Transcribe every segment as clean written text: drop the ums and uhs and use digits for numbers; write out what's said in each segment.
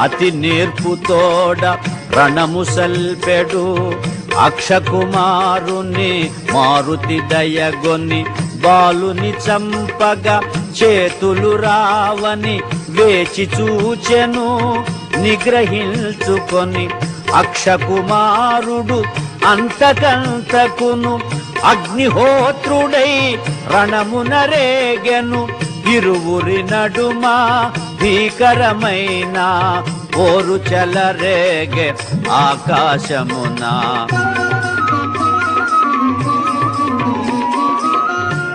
అతి నేర్పుతోడ రణము సల్పెడు. అక్షకుమారుని మారుతి దయగొని బాలుని చంపగా చేతులు రావని వేచి చూచెను నిగ్రహించుకొని. అక్షకుమారుడు అంతకంతకును అగ్నిహోత్రుడై రణమున రేగెను. ఇరువురి నడుమ భీకరమైన పోరు చెలరేగే ఆకాశమున.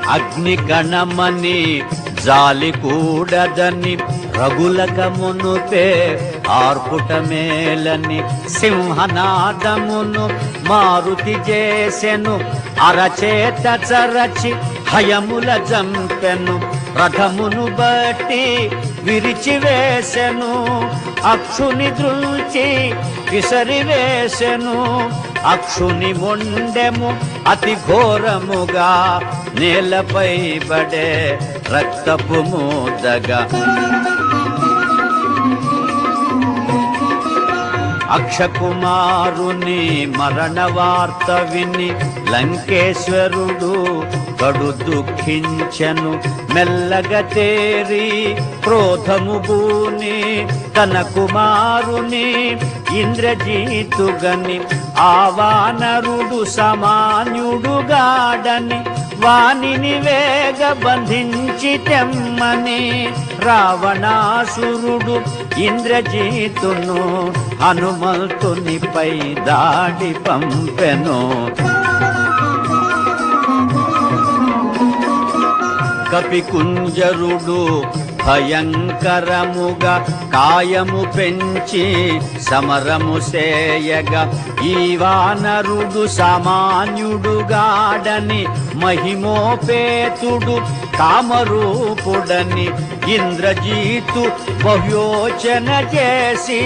అగ్ని కణమని జాలి కూడదని రగులకమునుపే ఆర్పుట మేలని సింహనాదమును మారుతి చేసెను. అరచేత చరచి హయముల జంపెను. రథమును బట్టి విరిచివేసెను. అక్షుని దృల్చి విసరివేసెను. అక్షుని మొండెము అతి ఘోరముగా నేలపై పడే రక్తపు మూదగా. అక్షకుమారుని మరణ వార్త విని లంకేశ్వరుడు కడు దుఃఖించెను. మెల్లగా తేరి క్రోధము బూని తన కుమారుని ఇంద్రజీతుగని. ఆ వానరుడు సామాన్యుడుగాడని వానిని వేగ బంధించి తెమ్మని రావణాసురుడు ఇంద్రజీతును హనుమంతునిపై దాడి పంపెను. కపికుంజరుడు భయంకరముగా కాయము పెంచి సమరము సేయగా. ఈ వానరుడు సామాన్యుడుగాడని మహిమోపేతుడు కామరూపుడని ఇంద్రజీతు బహుయోచన చేసి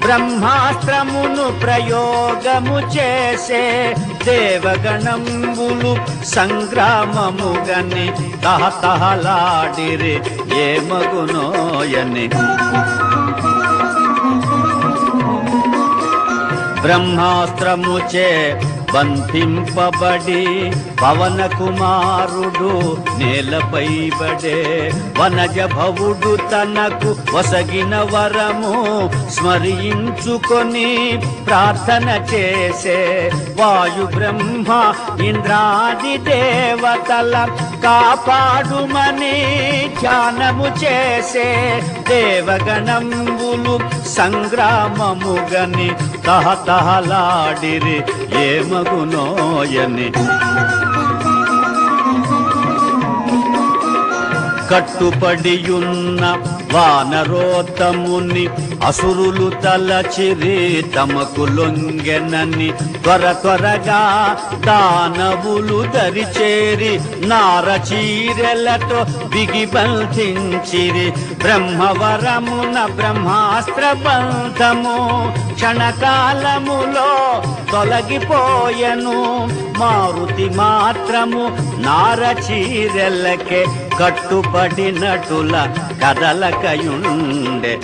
బ్రహ్మాస్త్రమును ప్రయోగము చేసే. దేవగణంబులు సంగ్రామముగని తహతహలాడిరి ఏమగునోయని. బ్రహ్మాస్త్రముచే బంధింపబడి పవన కుమారుడు నేలపై పడే. వనజ భవుడు తనకు వసగిన వరము స్మరించుకొని ప్రార్థన చేసే. వాయు బ్రహ్మ ఇంద్రాది దేవతల కాపాడుమని ధ్యానము చేసే. దేవగణంబులు సంగ్రామముగని తహతహలాడిరి ఏమగునోయని. కట్టుపడియున్న వానరోత్తముని అసురులు తలచిరి తమకు లొంగెనని. త్వరగా దానవులు దరిచేరి నారచీరెలతో బిగిబంధించిరి. బ్రహ్మవరమున బ్రహ్మాస్త్ర బంధము క్షణకాలములో తొలగిపోయెను. మారుతి మాత్రము నారచీరెలకే కట్టుపడినటుల కదలకయుండె.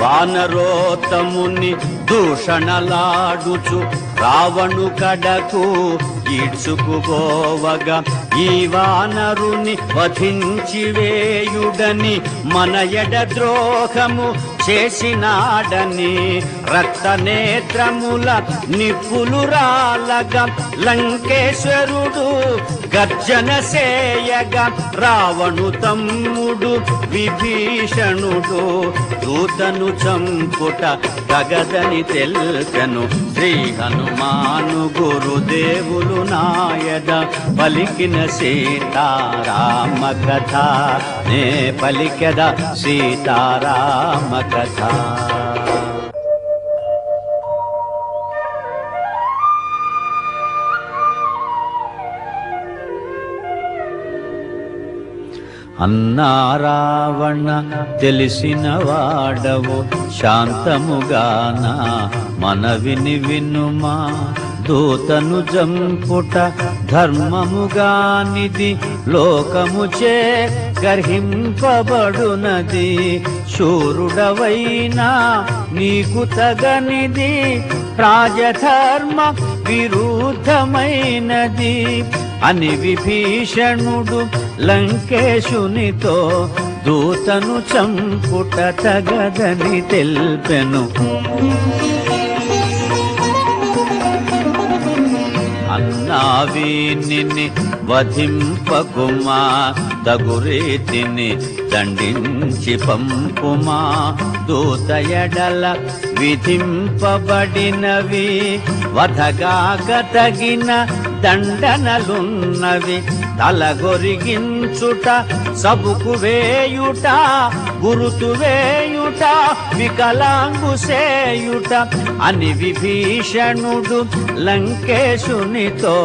వానరోత్తముని దూషణలాడుచు రావణు కడకు ఈడ్చుకుపోవగా. ఈ వానరుని వధించి వేయుడని మన ఎడ ద్రోహము చేసినాడని రక్తనేత్రముల నిప్పులు రాలగా. లంకేశ్వరుడు గర్జన సేయగా. రావణు తమ్ముడు విభీషణుడు దూతను చంపుట తగదని తెల్పెను. శ్రీ హనుమాను గురుదేవులు నాయద పలికిన సీతారామ కథ నే పలికెద సీతారామ కథ. అన్నా రావణ తెలిసిన వాడవు శాంతముగాన మనవిని వినుమా. దూతను జంపుట ధర్మముగానిది లోకముచే గర్హింపబడునది. శూరుడవైనా నీకు తగనిది రాజధర్మ విరుద్ధమైనది అని విభీషణుడు లంకేశునితో దూతను చంపుట తగదని తెల్పెను. అన్నావీనిని వధింపకుమా, తగురీతిని దండించి పంపుమా. దూత ఎడల విధింపబడినవి వధగాక తగిన దండనలున్నవి. తలగొరిగించుట, సబుకు వేయుట, గురుతు వేయుట, వికలాంగు సేయుట అని విభీషణుడు లంకేశునితో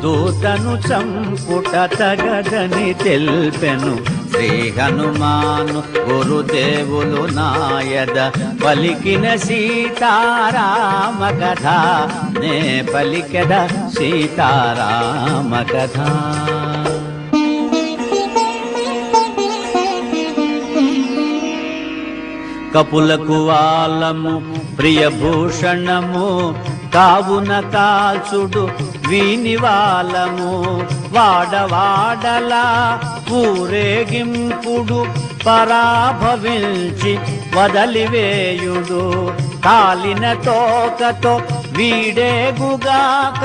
దూతను చంపుట తగదని తెల్పెను. శ్రీ హనుమాను గురుదేవులు నాయద పలికిన సీతారామ కథ, నే పలికెద సీతారామ కథ. కపులకు వాలము ప్రియభూషణము, కావున కాల్చుడు వీనివాలము. వాడవాడలా ఊరేగింపుడు, పరాభవించి వదలివేయుడు. కాలిన తోకతో వీడేగుగాక,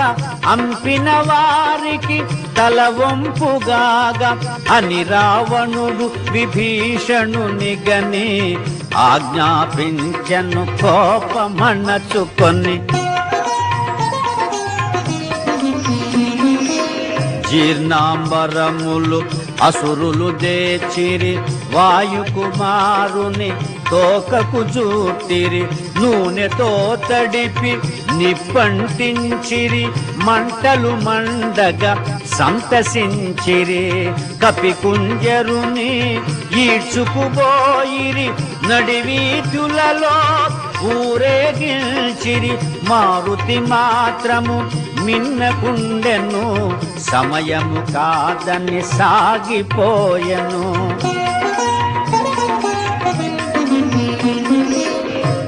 అంపిన వారికి తల వంపుగాగా అని రావణుడు విభీషణుని గని ఆజ్ఞాపించను కోపమణచుకొని. జీర్ణాంబరములు అసురులు దేచిరి, వాయుకుమారుని తోకకు జూటిరి. నూనెతో తడిపి నిప్పంటించిరి, మంటలు మండగా సంతసించిరి. కపికుంజరుని ఈడ్చుకుపోయిరి, నడివీధులలో ఊరేగించిరి. మారుతి మాత్రము మిన్నకుండెను, సమయము కాదని సాగిపోయెను.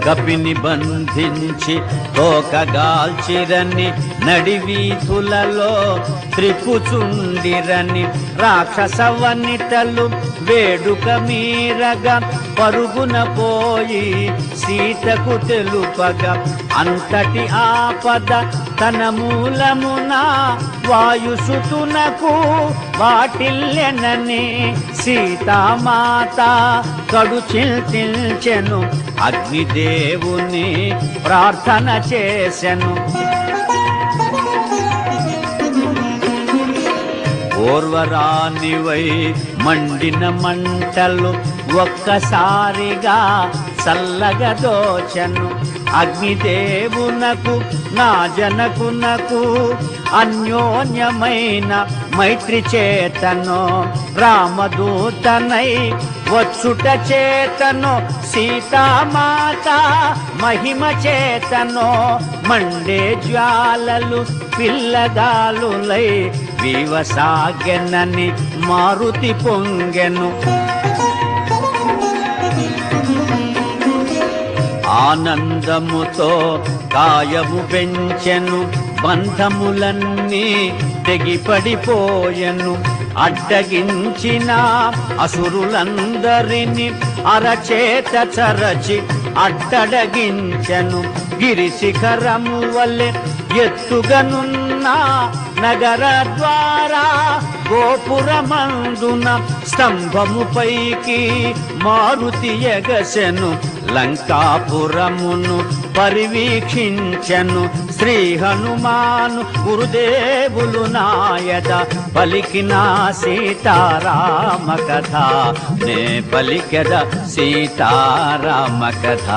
కపిని బంధించి తోకగాల్చిరని, నడివీధులలో త్రిపుచుండిరని. రాక్షస వనితలు వేడుక మీరగా, పరుగున పోయి సీతకు తెలుపగా. అంతటి ఆపద తన మూలమున వాయుసుతునకు వాటిల్లెనని సీతామాత కడు చింతించెను. అగ్నిదేవుని ప్రార్థన చేసెను. ఓర్వరానివై మండిన మంటలు ఒక్కసారిగా చల్లగా దోచెను. అగ్నిదేవునకు నా జనకునకు అన్యోన్యమైన మైత్రి చేతను. రామదూతనై వచ్చుట చేతను, సీతామాత మహిమ చేతను. మండే జ్వాలలు పిల్లగాలులై వివసాగెనని మారుతి పొంగెను. ఆనందముతో కాయము పెంచెను, బంధములన్నీ తెగిపడిపోయెను. అడ్డగించిన అసురులందరిని అరచేత చరచి అడ్డడగించెను. గిరిశిఖరము వలె ఎత్తుగనున్న నగర ద్వారా గోపురమందున స్తంభము పైకి మారుతి ఎగసెను. లంకాపురమును పరివీక్షించెను. శ్రీ హనుమాను గురుదేవులు నాయద పలికిన సీతారామ కథ, నే పలికెద సీతారామ కథ.